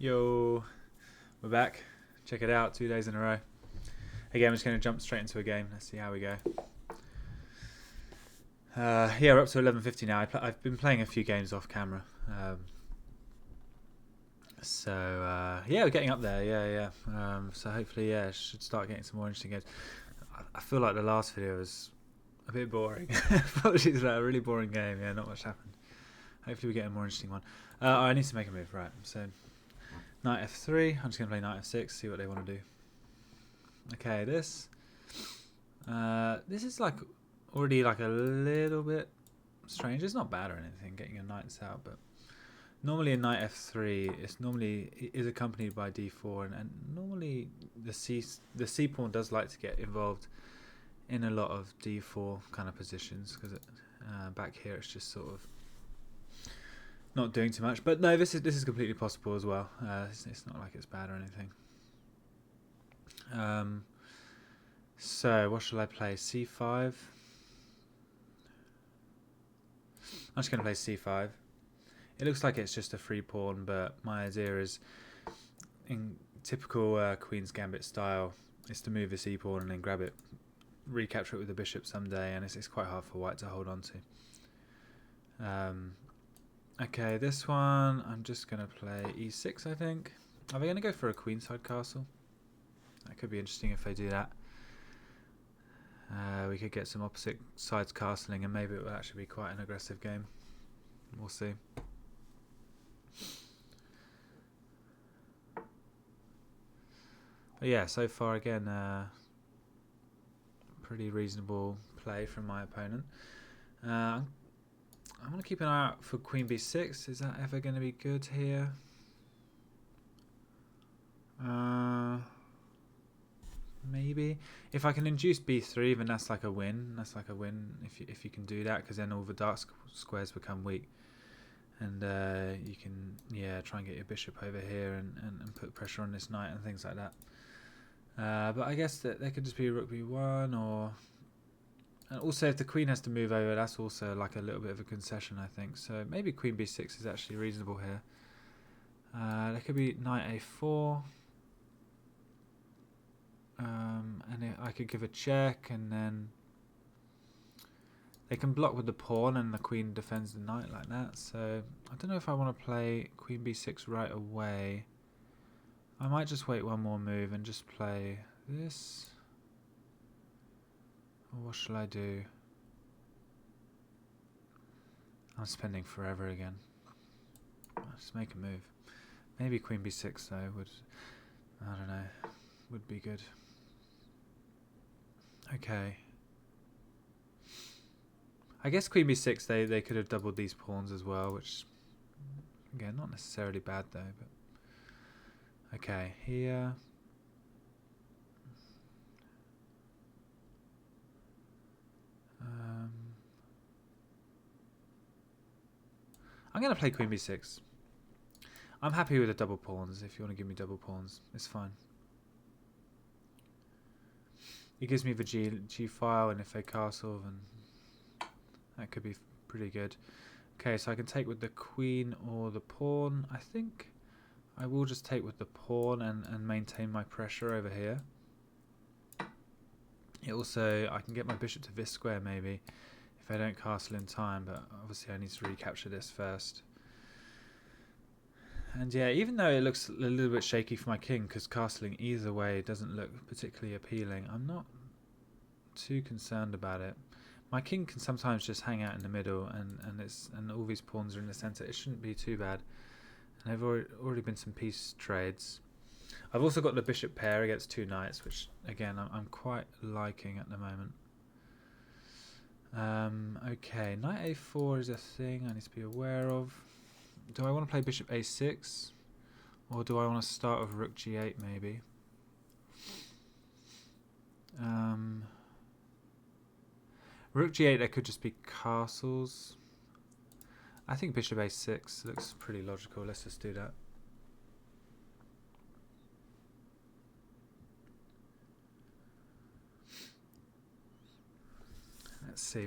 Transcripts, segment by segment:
Yo, we're back. Check it out, 2 days in a row. Again, I'm just going to jump straight into a game. Let's see how we go. Yeah, we're up to 11:50 now. I've been playing a few games off camera. Yeah, we're getting up there. Yeah. So hopefully, should start getting some more interesting games. I feel like the last video was a bit boring. Apologies for that. A really boring game. Yeah, not much happened. Hopefully we get a more interesting one. I need to make a move, right? So knight f3. I'm just going to play knight f6, see what they want to do. Okay, this is like already like a little bit strange. It's not bad or anything, getting your knights out, but normally a knight f3 is accompanied by d4, and normally the c pawn does like to get involved in a lot of d4 kind of positions, because back here it's just sort of not doing too much. But no, this is completely possible as well. It's not like it's bad or anything. So what shall I play? c5. I'm just going to play c5. It looks like it's just a free pawn, but my idea is, in typical Queen's Gambit style, is to move the c pawn and then grab it, recapture it with the bishop someday, and it's quite hard for white to hold on to. Okay, this one I'm just going to play e6, I think. Are they going to go for a queenside castle? That could be interesting if they do that. We could get some opposite sides castling, and maybe it will actually be quite an aggressive game. We'll see. But yeah, so far again, pretty reasonable play from my opponent. I'm going to keep an eye out for queen b6. Is that ever going to be good here? Maybe. If I can induce b3, then that's like a win. That's like a win if you can do that, because then all the dark squares become weak. And you can try and get your bishop over here and put pressure on this knight and things like that. But I guess that there could just be rook b1, and also if the queen has to move over, that's also like a little bit of a concession, I think. So maybe queen b6 is actually reasonable here. There could be knight a4. And I could give a check, and then they can block with the pawn, and the queen defends the knight like that. So I don't know if I want to play queen b6 right away. I might just wait one more move and just play this. Or what shall I do? I'm spending forever again. Let's make a move. Maybe queen b6 though would be good. Okay. I guess queen b6, they could have doubled these pawns as well, which, again, not necessarily bad though. But okay, here. I'm going to play queen b6. I'm happy with the double pawns. If you want to give me double pawns, it's fine. It gives me the G file, and if they castle, then that could be pretty good. Okay, so I can take with the queen or the pawn. I think I will just take with the pawn and maintain my pressure over here. It also, I can get my bishop to this square maybe, if I don't castle in time, but obviously I need to recapture this first. And yeah, even though it looks a little bit shaky for my king, because castling either way doesn't look particularly appealing, I'm not too concerned about it. My king can sometimes just hang out in the middle, and all these pawns are in the centre. It shouldn't be too bad. And there have already been some piece trades. I've also got the bishop pair against two knights, which again I'm quite liking at the moment. Okay, knight a4 is a thing I need to be aware of. Do I want to play bishop a6, or do I want to start with rook g8 maybe? Rook g8, there could just be castles. I think bishop a6 looks pretty logical. Let's just do that. Let's see.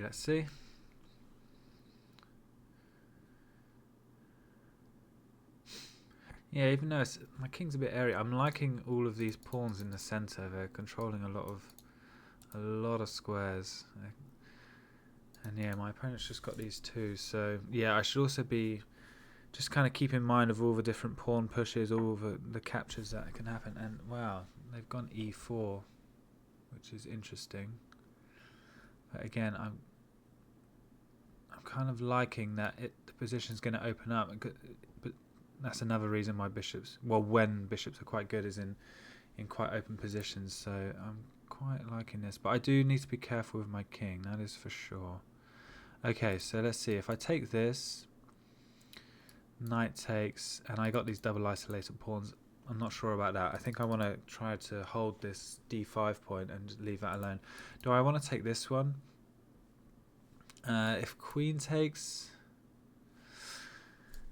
Yeah, even though my king's a bit airy, I'm liking all of these pawns in the center. They're controlling a lot of squares. And yeah, my opponent's just got these two. So yeah, I should also be just kind of keep in mind of all the different pawn pushes, all the captures that can happen. And wow, they've gone e4, which is interesting. But again, I'm kind of liking that the position's going to open up. But that's another reason why when bishops are quite good, is in quite open positions. So I'm quite liking this. But I do need to be careful with my king, that is for sure. Okay, so let's see. If I take this, knight takes, and I got these double isolated pawns. I'm not sure about that. I think I want to try to hold this d5 point and leave that alone. Do I want to take this one? If queen takes,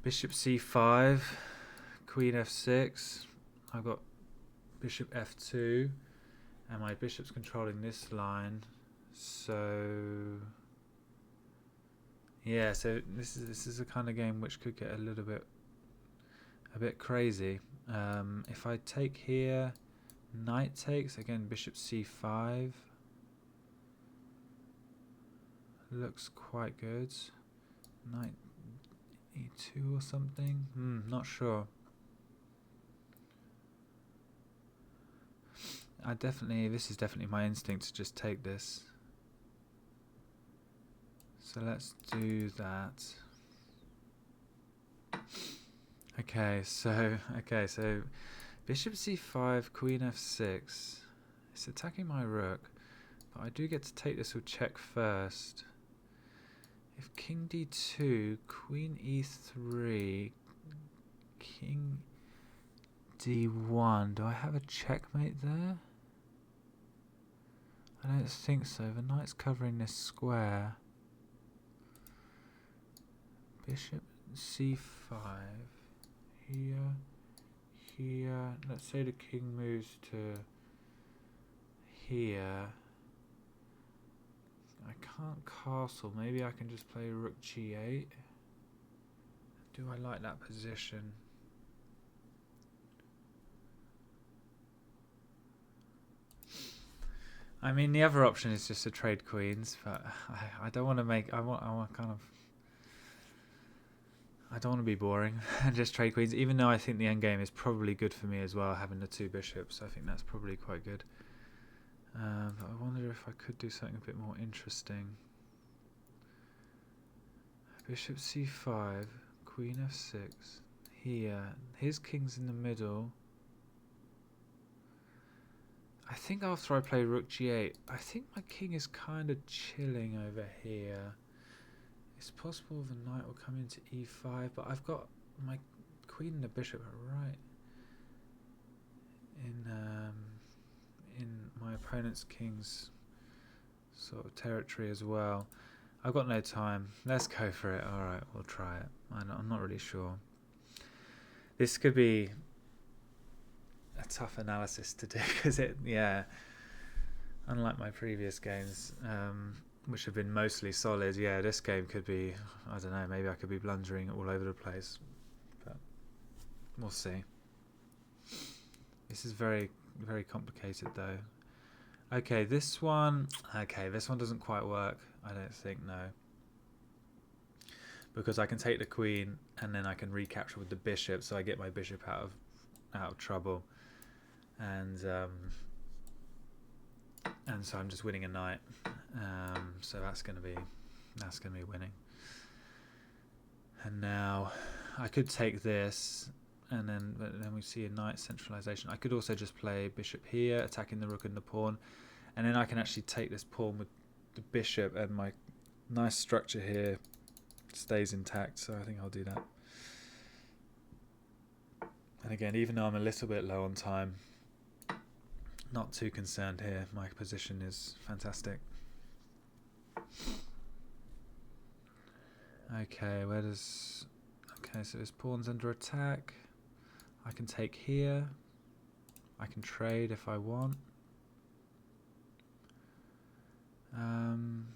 bishop c5, queen f6, I've got bishop f2, and my bishop's controlling this line. So yeah, so this is a kind of game which could get a bit crazy. If I take here, knight takes, again bishop c5, looks quite good. Knight e2 or something, not sure. This is definitely my instinct to just take this. So let's do that. Okay, so bishop c5, queen f6. It's attacking my rook, but I do get to take this with check first. If king d2, queen e3, king d1, do I have a checkmate there? I don't think so. The knight's covering this square. Bishop c5, here. Let's say the king moves to here. I can't castle. Maybe I can just play rook g8. Do I like that position? I mean, the other option is just to trade queens, but I don't want to make. I want kind of. I don't want to be boring and just trade queens, even though I think the endgame is probably good for me as well, having the two bishops. I think that's probably quite good. But I wonder if I could do something a bit more interesting. Bishop c5, queen f6, here. His king's in the middle. I think after I play rook g8, I think my king is kind of chilling over here. It's possible the knight will come into e5, but I've got my queen and the bishop are right in my opponent's king's sort of territory as well. I've got no time. Let's go for it. All right, we'll try it. I'm not really sure. This could be a tough analysis to do because unlike my previous games, which have been mostly solid, this game could be, I don't know, maybe I could be blundering all over the place, but we'll see. This is very, very complicated though. Okay, this one doesn't quite work, I don't think, no. Because I can take the queen and then I can recapture with the bishop, so I get my bishop out of trouble. And so I'm just winning a knight. So that's gonna be winning. And now I could take this, and then we see a knight centralization. I could also just play bishop here, attacking the rook and the pawn, and then I can actually take this pawn with the bishop, and my nice structure here stays intact. So I think I'll do that. And again, even though I'm a little bit low on time, not too concerned here. My position is fantastic. Okay, so this pawn's under attack. I can take here. I can trade if I want. I'm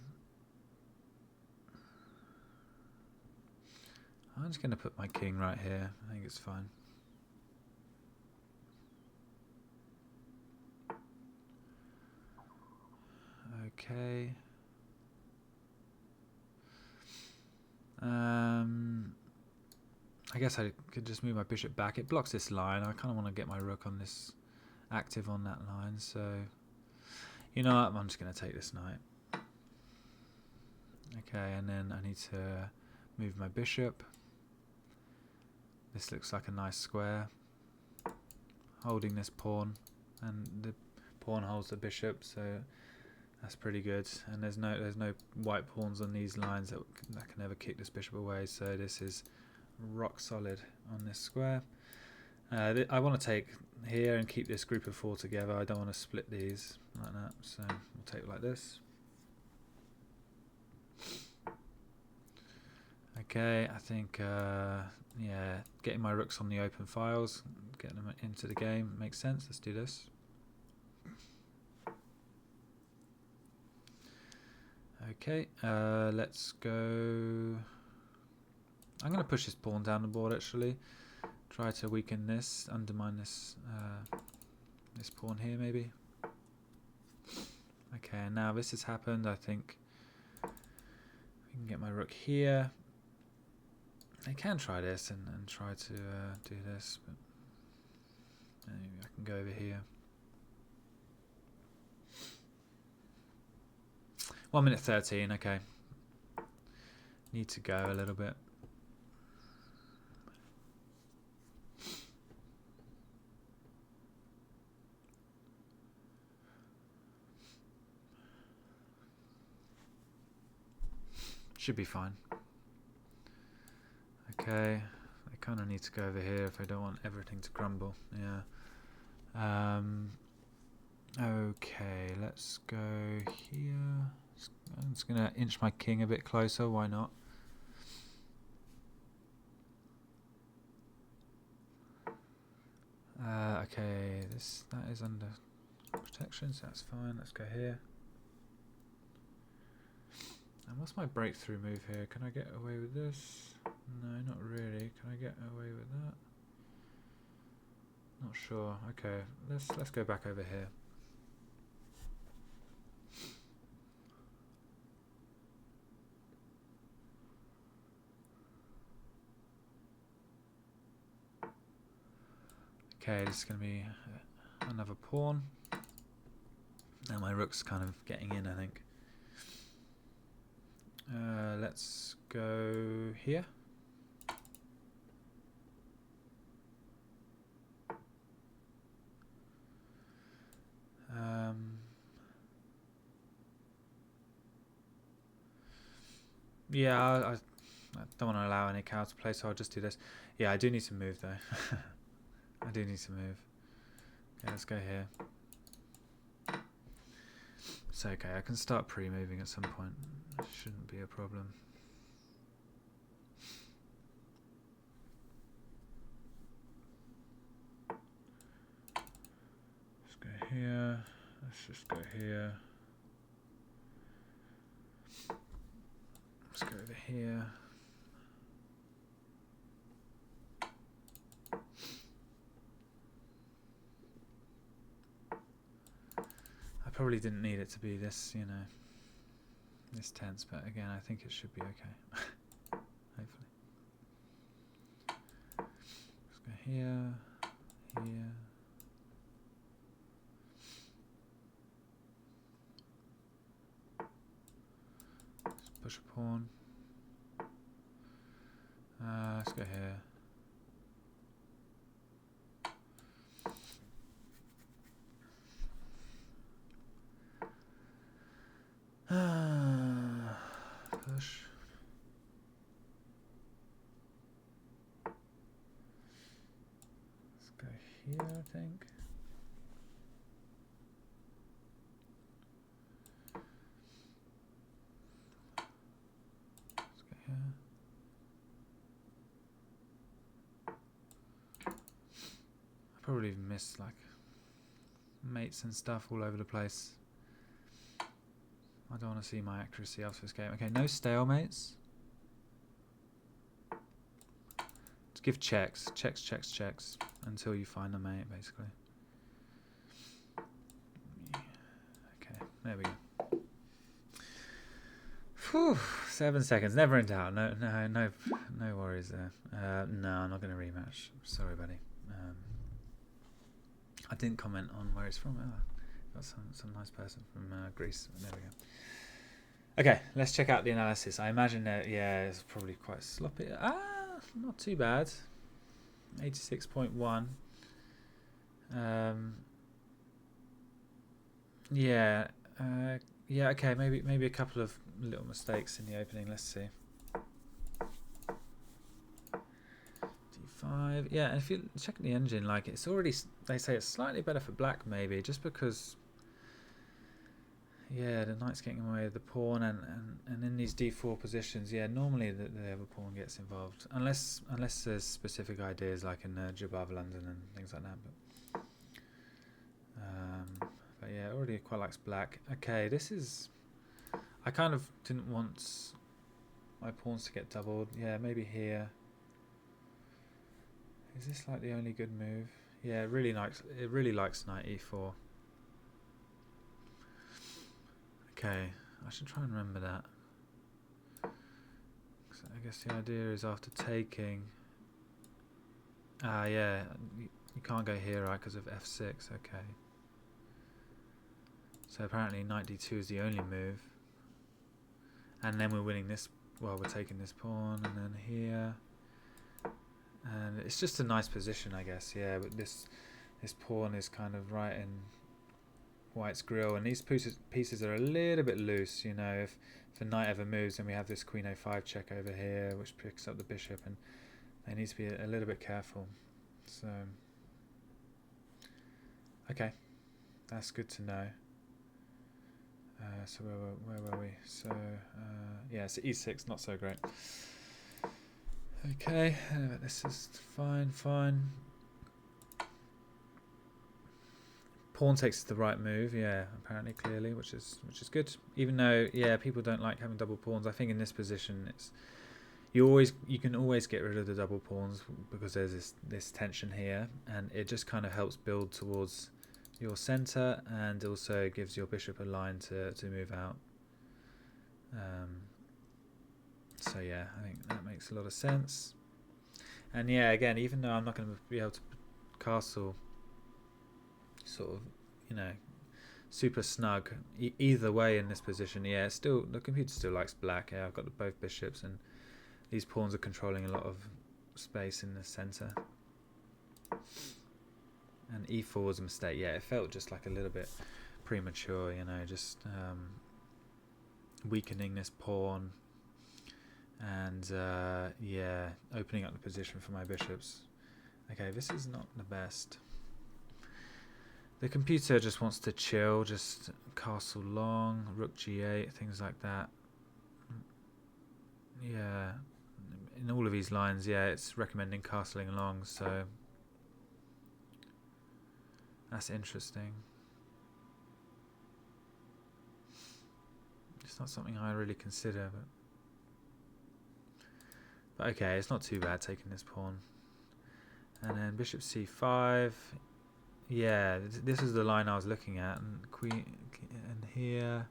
just going to put my king right here. I think it's fine. Okay. I guess I could just move my bishop back. It blocks this line. I kind of want to get my rook on this, active on that line. So, you know what? I'm just going to take this knight. Okay, and then I need to move my bishop. This looks like a nice square. Holding this pawn, and the pawn holds the bishop, so that's pretty good. And there's no white pawns on these lines that can ever kick this bishop away. So this is rock solid on this square. I want to take here and keep this group of 4 together. I don't want to split these like that, so we'll take like this. Okay, I think yeah, getting my rooks on the open files, getting them into the game makes sense. Let's do this. Okay, let's go. I'm going to push this pawn down the board actually. Try to weaken this, undermine this this pawn here maybe. Okay, now this has happened. I think we can get my rook here. I can try this and try to do this, but maybe I can go over here. 1 minute 13, okay. Need to go a little bit. Should be fine. Okay, I kind of need to go over here if I don't want everything to crumble. Yeah. Okay, let's go here. I'm just gonna inch my king a bit closer. Why not? Okay, that is under protection, so that's fine. Let's go here. And what's my breakthrough move here? Can I get away with this? No, not really. Can I get away with that? Not sure. Okay, let's go back over here. Okay, this is going to be another pawn. And my rook's kind of getting in, I think. Let's go here. Yeah, I don't want to allow any counter play, so I'll just do this. Yeah, I do need to move though. I do need to move. Okay, let's go here. It's okay, I can start pre-moving at some point. It shouldn't be a problem. Let's go here. Let's just go here. Let's go over here. I probably didn't need it to be this, you know, this tense, but again, I think it should be okay. Hopefully. Let's go here, here. Let's push a pawn. Let's go here. Push. Let's go here, I think. Let's go here. I probably missed like mates and stuff all over the place. I don't want to see my accuracy after this game. Okay, no stalemates. Let's give checks. Checks until you find a mate, basically. Okay, there we go. Whew, 7 seconds, never in doubt. No worries there. No, I'm not going to rematch. Sorry, buddy. I didn't comment on where he's from. Got some nice person from Greece. There we go. Okay, let's check out the analysis. I imagine that, yeah, it's probably quite sloppy. Not too bad. 86.1. Yeah. Yeah, okay, maybe a couple of little mistakes in the opening. Let's see. D5. Yeah, and if you check the engine, like, it's already, they say it's slightly better for black, maybe, just because, yeah, the knight's getting away with the pawn, and in these d4 positions, yeah, normally the other pawn gets involved, unless there's specific ideas like in Jabava London and things like that. But yeah, already quite likes black. Okay, this is, I kind of didn't want my pawns to get doubled. Yeah, maybe here. Is this like the only good move? Yeah, it really likes knight e4. Okay, I should try and remember that. So I guess the idea is after taking. Yeah, you can't go here, right, because of f6. Okay. So apparently knight d2 is the only move. And then we're winning this, well, we're taking this pawn, and then here. And it's just a nice position, I guess, yeah, but this pawn is kind of right in white's grill, and these pieces are a little bit loose, you know. If the knight ever moves, then we have this queen a5 check over here, which picks up the bishop, and they need to be a little bit careful. So, okay, that's good to know. So where were we? So yeah, so e6, not so great. Okay, this is fine. Pawn takes the right move, yeah, apparently, clearly, which is good. Even though, yeah, people don't like having double pawns. I think in this position, it's you can always get rid of the double pawns because there's this tension here, and it just kind of helps build towards your center, and also gives your bishop a line to move out. So yeah, I think that makes a lot of sense. And yeah, again, even though I'm not going to be able to castle sort of, you know, super snug either way in this position, yeah, still the computer still likes black. Yeah, I've got both bishops, and these pawns are controlling a lot of space in the center. And e4 was a mistake. Yeah, it felt just like a little bit premature, you know, just weakening this pawn, and yeah, opening up the position for my bishops. Okay, this is not the best. The computer just wants to chill, just castle long, rook g8, things like that. Yeah, in all of these lines, yeah, it's recommending castling long, so that's interesting. It's not something I really consider, but okay, it's not too bad taking this pawn. And then bishop c5. Yeah, this is the line I was looking at, and queen, and here.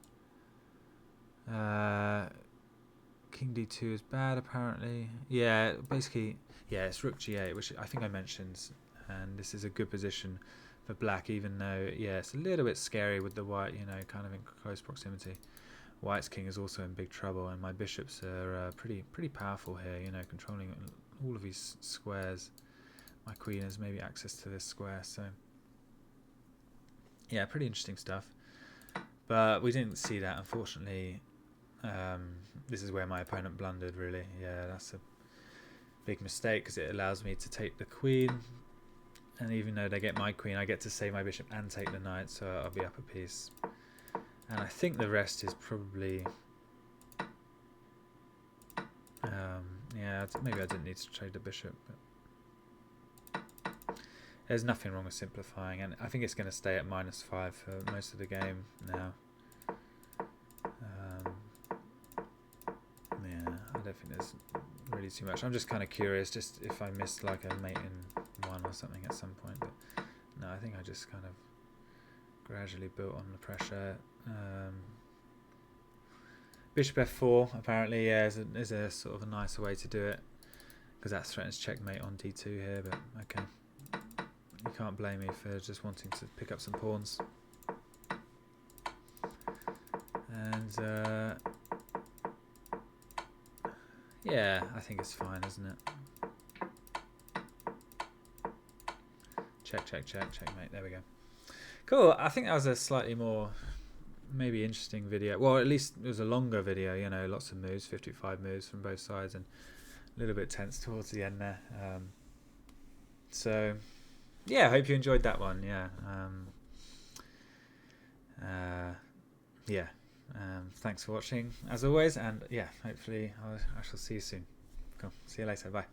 King d2 is bad, apparently. Yeah, basically, yeah, it's rook g8, which I think I mentioned, and this is a good position for black, even though, yeah, it's a little bit scary with the white, you know, kind of in close proximity. White's king is also in big trouble, and my bishops are pretty powerful here, you know, controlling all of these squares. My queen has maybe access to this square, so yeah, pretty interesting stuff. But we didn't see that, unfortunately. This is where my opponent blundered, really. Yeah, that's a big mistake, because it allows me to take the queen, and even though they get my queen, I get to save my bishop and take the knight, so I'll be up a piece. And I think the rest is probably yeah, maybe I didn't need to trade the bishop, but there's nothing wrong with simplifying, and I think it's going to stay at -5 for most of the game now. Yeah, I don't think there's really too much. I'm just kind of curious, just if I missed like a mate in 1 or something at some point, but no, I think I just kind of gradually built on the pressure. Bishop f4 apparently, yeah, is a sort of a nicer way to do it, because that threatens checkmate on d2 here. But okay, you can't blame me for just wanting to pick up some pawns. And yeah, I think it's fine, isn't it? Check, check, check, checkmate. There we go. Cool. I think that was a slightly more maybe interesting video. Well, at least it was a longer video, you know, lots of moves, 55 moves from both sides, and a little bit tense towards the end there. So yeah, I hope you enjoyed that one. Yeah. Yeah. Thanks for watching as always, and yeah, hopefully I shall see you soon. Cool. See you later. Bye.